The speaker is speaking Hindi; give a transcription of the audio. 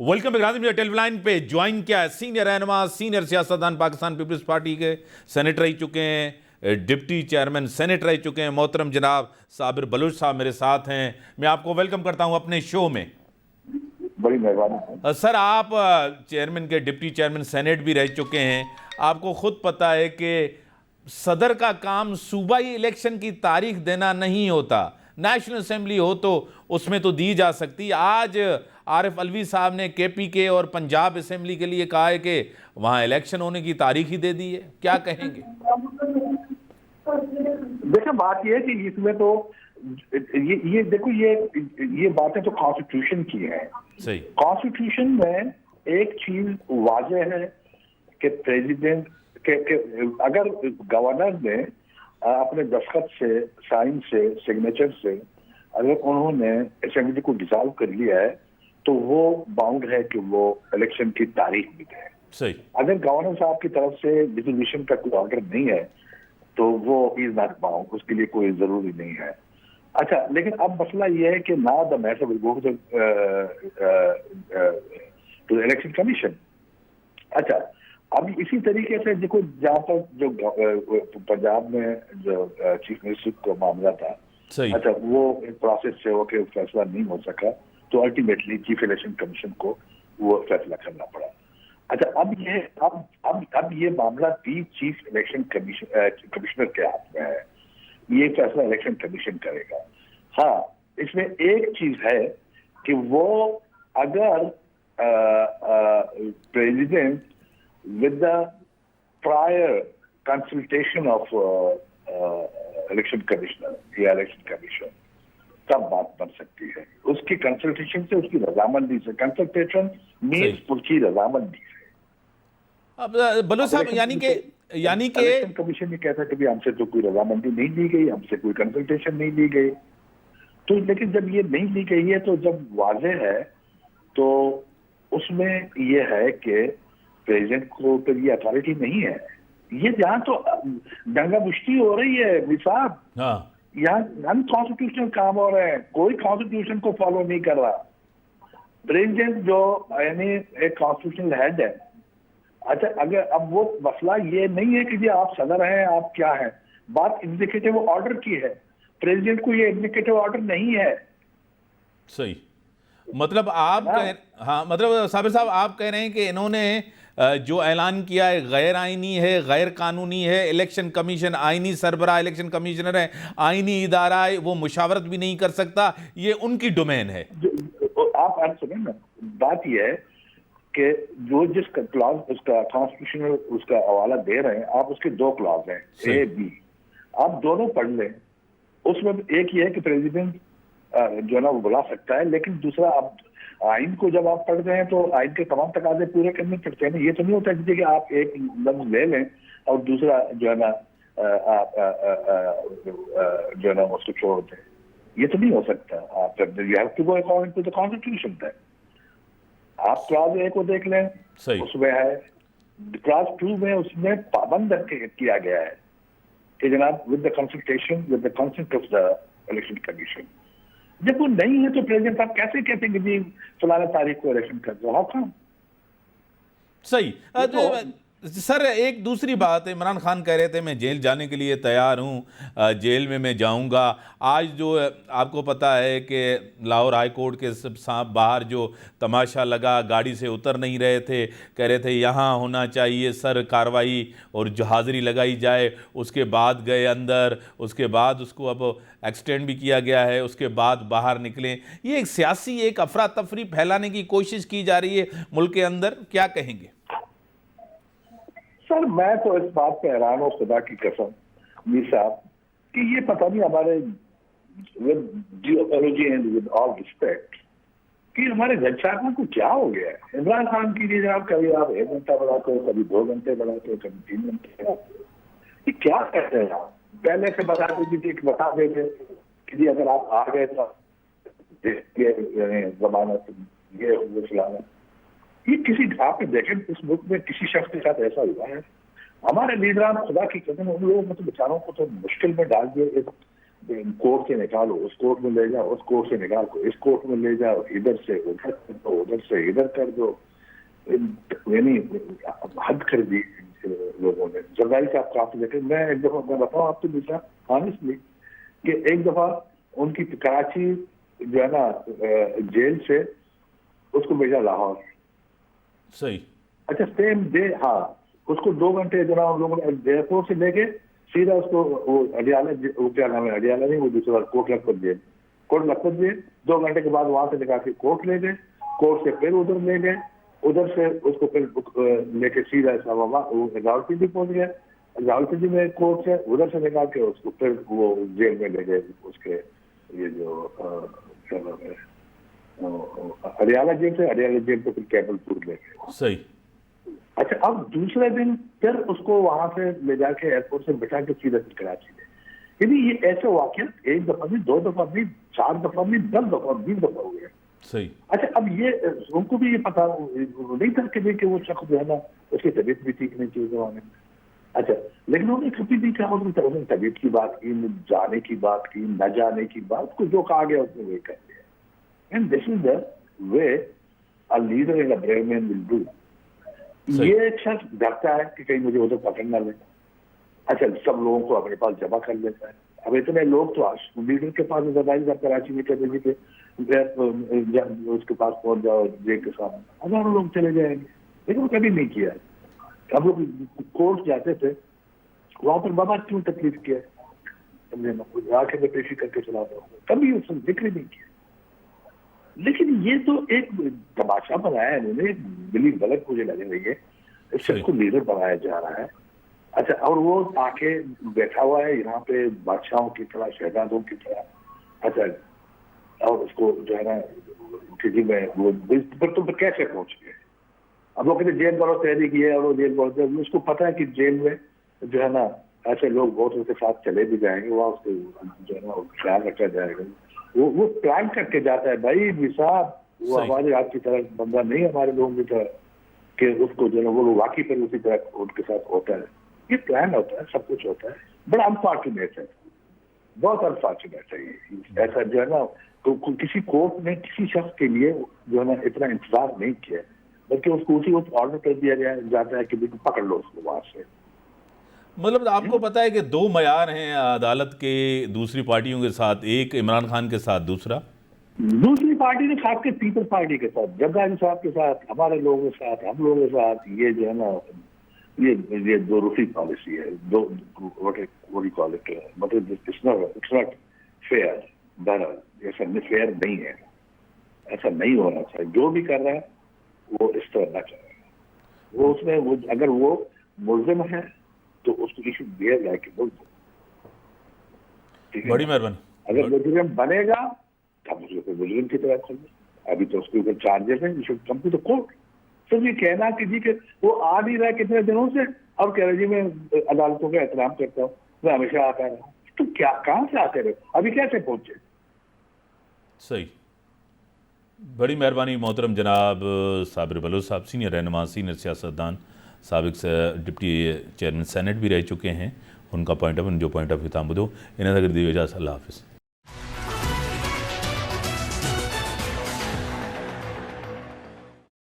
वेलकम मीडिया टेलीविजन पे ज्वाइन किया है सीनियर रहनुमा सीनियर सियासतदान पाकिस्तान पीपल्स पार्टी के सेनेट रह चुके हैं, डिप्टी चेयरमैन सेनेट रह चुके हैं, मोहतरम जनाब साबिर बलूच साहब मेरे साथ हैं। मैं आपको वेलकम करता हूं अपने शो में। बड़ी मेहरबानी सर, आप चेयरमैन के डिप्टी चेयरमैन सेनेट भी रह चुके हैं। आपको खुद पता है कि सदर का काम सूबाई इलेक्शन की तारीख देना नहीं होता। नेशनल असेंबली हो तो उसमें तो दी जा सकती। आज आरिफ अलवी साहब ने KPK और पंजाब असेंबली के लिए कहा है कि वहां इलेक्शन होने की तारीख ही दे दी है। क्या कहेंगे? देखो, बात यह है कि इसमें तो ये देखो, ये बातें तो कॉन्स्टिट्यूशन की है। सही। कॉन्स्टिट्यूशन में एक चीज वाजह है कि प्रेसिडेंट के अगर गवर्नर ने अपने दस्तखत से, साइन से, सिग्नेचर से अगर उन्होंने असेंबली को डिसॉल्व कर लिया है तो वो बाउंड है कि वो इलेक्शन की तारीख भी दे। सही। अगर गवर्नर साहब की तरफ से डिसोल्यूशन का कोई ऑर्डर नहीं है तो वो इज नॉट बाउंड, उसके लिए कोई जरूरी नहीं है। अच्छा, लेकिन अब मसला ये है कि now the matter will go to the election commission. अच्छा, अब इसी तरीके से देखो, जहाँ पर जो पंजाब में जो चीफ मिनिस्टर का मामला था, अच्छा वो एक प्रोसेस से होकर फैसला नहीं हो सका तो अल्टीमेटली चीफ इलेक्शन कमीशन को वो फैसला करना पड़ा। अच्छा, अब ये मामला भी चीफ इलेक्शन कमिश्नर के हाथ में है। ये फैसला इलेक्शन कमीशन करेगा। हाँ, इसमें एक चीज है कि वो अगर president with the prior consultation of election commissioner या election commission तब बात बन सकती है। उसकी कंसल्टेशन से, उसकी रजामंदी से, कंसल्टेशन मीन्स उसकी रजामंदी से। अब बलूच साहब, यानी कि इलेक्शन कमीशन ने कहता कि हमसे तो कोई रजामंदी नहीं दी गई, हमसे कोई कंसल्टेशन नहीं दी गई। तो लेकिन जब ये नहीं दी गई है तो जब वाजे है तो उसमें ये है कि प्रेसिडेंट को तो ये अथॉरिटी नहीं है। ये जहाँ तो दंगा मुश्ती हो रही है साहब, यहाँ अनकॉन्स्टिट्यूशनल काम हो रहे हैं, कोई कॉन्स्टिट्यूशन को फॉलो नहीं कर रहा। प्रेसिडेंट जो यानी एक कॉन्स्टिट्यूशनल हेड है। अच्छा, अगर अब वो मसला ये नहीं है कि जी आप सदर हैं, आप क्या हैं, बात एग्जीक्यूटिव ऑर्डर की है। प्रेसिडेंट को ये एग्जीक्यूटिव ऑर्डर नहीं है। सही। मतलब आप मतलब साबिर साहब, आप कह रहे हैं कि इन्होंने जो ऐलान किया है गैर आईनी है, गैर कानूनी है। इलेक्शन कमीशन आईनी सरबराह इलेक्शन कमिश्नर है, आईनी इदारा है, वो मुशावरत भी नहीं कर सकता, ये उनकी डोमेन है। आप सुनिए ना, बात यह है कि जो जिस क्लॉज उसका कॉन्स्टिट्यूशनल उसका हवाला दे रहे हैं आप, उसके दो क्लॉज हैं A, B, आप दोनों पढ़ लें। उसमें एक ये है कि प्रेसिडेंट जो ना वो बुला सकता है, लेकिन दूसरा आप आइन को जब आप पढ़ रहे हैं तो आइन के तमाम तकाजे पूरे करने पड़ते हैं। ये तो नहीं होता कि आप एक लफ्ज ले लें और दूसरा जो है ना आप जो है ना उसको छोड़ दें। ये तो नहीं हो सकता। आप you have to go according to the constitution है। आप क्लास A को देख लें, उसमें है क्लास 2 में उसमें पाबंद किया गया है कि जनाब with the consultation with the consent of the election commission. जब वो नहीं है तो प्रेसिडेंट साहब कैसे कहते हैं कि जी फलाना तारीख को इलेक्शन कर दो? How come? सही। सर, एक दूसरी बात है, इमरान खान कह रहे थे मैं जेल जाने के लिए तैयार हूँ, जेल में मैं जाऊँगा। आज जो आपको पता है कि लाहौर हाई कोर्ट के बाहर जो तमाशा लगा, गाड़ी से उतर नहीं रहे थे, कह रहे थे यहाँ होना चाहिए सर कार्रवाई और जो हाज़िरी लगाई जाए। उसके बाद गए अंदर, उसके बाद उसको अब एक्सटेंड भी किया गया है, उसके बाद बाहर निकले। ये एक सियासी एक अफरा तफरी फैलाने की कोशिश की जा रही है मुल्क के अंदर, क्या कहेंगे? सर, मैं तो इस बात पे हैरान हूँ, खुदा की कसम मीर साहब, कि ये पता नहीं हमारे with due apology and with all respect कि हमारे जज साहब को क्या हो गया है। इमरान खान की लिए आप कभी आप 1 घंटा बढ़ाते हो, कभी 2 घंटे बढ़ाते हो, कभी 3 घंटे। ये क्या कहते हैं आप? पहले से बता देते कि जी अगर आप आ गए तो जमानत ये फलाना। ये किसी आपने देखे इस मुल्क में किसी शख्स के साथ ऐसा हुआ है? हमारे लीडरान खुदा की कसम उन लोगों को तो बेचारों को तो मुश्किल में डाल दिए। कोर्ट से निकालो, उस कोर्ट में ले जाओ, उस कोर्ट से निकाल को इस कोर्ट में ले जाओ, इधर से उधर कर दो, उधर से इधर कर दो। यानी हद कर दी लोगों ने। जरदारी साहब काफी देखे, मैं एक दफा मैं बताऊँ आपको दूसरा ऑनेस्टली कि एक दफा उनकी कराची जो है ना जेल से उसको भेजा लाहौर। सही। अच्छा सेम डे, हाँ, उसको 2 घंटे जो ना उन लोगों ने एयरपोर्ट से लेके सीधा उसको वो अडियाला, वो क्या नाम है, अडियाला नहीं, वो दूसरा कोट लखपत जेल, कोट लखपत जेल 2 घंटे के बाद वहां से निकाल के कोर्ट ले गए, कोर्ट से फिर उधर ले गए, उधर से उसको फिर लेके सीधा रावलपिंडी पहुंच गया, रावलपिंडी में कोर्ट से उधर से निकाल के उसको फिर वो जेल में ले गए, उसके ये जो क्या नाम है हरियाणा जेल से, हरियाणा जेल पे फिर कैबलपुर ले गए। सही। अच्छा, अब दूसरे दिन फिर उसको वहां से ले जाके एयरपोर्ट से बिठा के सीधा कराची में। यानी ये ऐसे वाकया 1 दफा नहीं, 2 दफा नहीं, 4 दफा नहीं, 10 दफा 20 दफा हो गया। सही। अच्छा, अब ये उनको भी ये पता नहीं था कि वो शख्स जो है ना उसकी तबीयत भी ठीक नहीं थी जमाने में। अच्छा, लेकिन उन्होंने कभी नहीं कहा, उन्होंने तबीयत की बात की, जाने की बात की, न जाने की बात को जो कहा गया उसने वही कर दिया। And this is the way a leader in a brave man will do. ये एक शख्स डरता है कि कहीं मुझे उधर पकड़ ना ले। अच्छा, सब लोगों को अपने पास जमा कर लेता है। अब इतने लोग तो लीडर के पास जब कराची में कहते थे उसके पास पहुंच जाओ जेल के सामने, हजारों लोग चले जाएंगे, लेकिन वो कभी नहीं किया। हम लोग कोर्ट जाते थे, वहां पर बाबा क्यों तकलीफ किया, समझे, आके में पेशी करके चला दो, कभी उसने जिक्र नहीं किया। लेकिन ये तो एक तमाशा बनाया इन्होंने, एक बिली गलत मुझे लग रही है, इस शख्स को लीडर बनाया जा रहा है। अच्छा, और वो आके बैठा हुआ है यहाँ पे बादशाहों की तरह, शहजादों की तरह। अच्छा, और उसको जो है ना किसी में वो तो कैसे पहुंच गए। अब वो कहते जेल बरो तैयारी की है और वो जेल बरो, उसको पता है कि जेल में जो है ना ऐसे लोग बहुत उसके साथ चले भी जाएंगे, वहाँ उसको जो है ना ख्याल रखा जाएगा। वो प्लान करके जाता है भाई साहब, वो हमारे आपकी तरह बंदा नहीं, हमारे लोगों की तरह कि उसको जो है वो वाकई पर उसी तरह उनके साथ होता है। ये प्लान होता है, सब कुछ होता है। बड़ा अनफॉर्चुनेट है, बहुत अनफॉर्चुनेट है ये। ऐसा जो है ना तो किसी कोर्ट ने किसी शख्स के लिए जो है ना इतना इंतजार नहीं किया, बल्कि उसको उसी वक्त ऑर्डर कर दिया जाता है कि बिल्कुल पकड़ लो उसको वहां से। मतलब आपको पता है कि 2 मयार हैं अदालत के दूसरी पार्टियों के साथ, एक इमरान खान के साथ, दूसरी पार्टी ने खास के पीपल्स पार्टी के साथ, जरदारी साहब के साथ, हमारे लोगों के साथ, हम लोगों के साथ। ये जो है ना ये दो रुखी पॉलिसी है, दो मतलब इट्स नॉट फेयर। बहरहाल ऐसा फेयर नहीं है, ऐसा नहीं होना चाहिए। जो भी कर रहा है वो इस तरह ना चाहिए। वो उसमें वो अगर वो मुल्जिम है तो उसको इशू दिया जाए कि बड़ी मेहरबानी। अगर मुजरिम बनेगा तब उसको मुजरिम की तरह कर लो। अभी तो उसके ऊपर चार्जेस हैं, you should come to the court. सिर्फ ये कहना कि जी कि वो आ नहीं रहा कितने दिनों से और कह रहे जी मैं अदालतों का एहतराम करता हूँ, मैं हमेशा आता रहा। तो क्या कहाँ से आते रहे, अभी कैसे पहुंचे? सही। बड़ी मेहरबानी मोहतरम जनाब साबिर बलोच साहब, सीनियर रहनुमा, सीनियर सियासतदान, साबिक से डिप्टी चेयरमैन सेनेट भी रह चुके हैं। उनका पॉइंट ऑफ जो पॉइंट ऑफ व्यू था ॿुधो। इन सां गॾु दी इजाज़त। अल्लाह हाफ़िज़।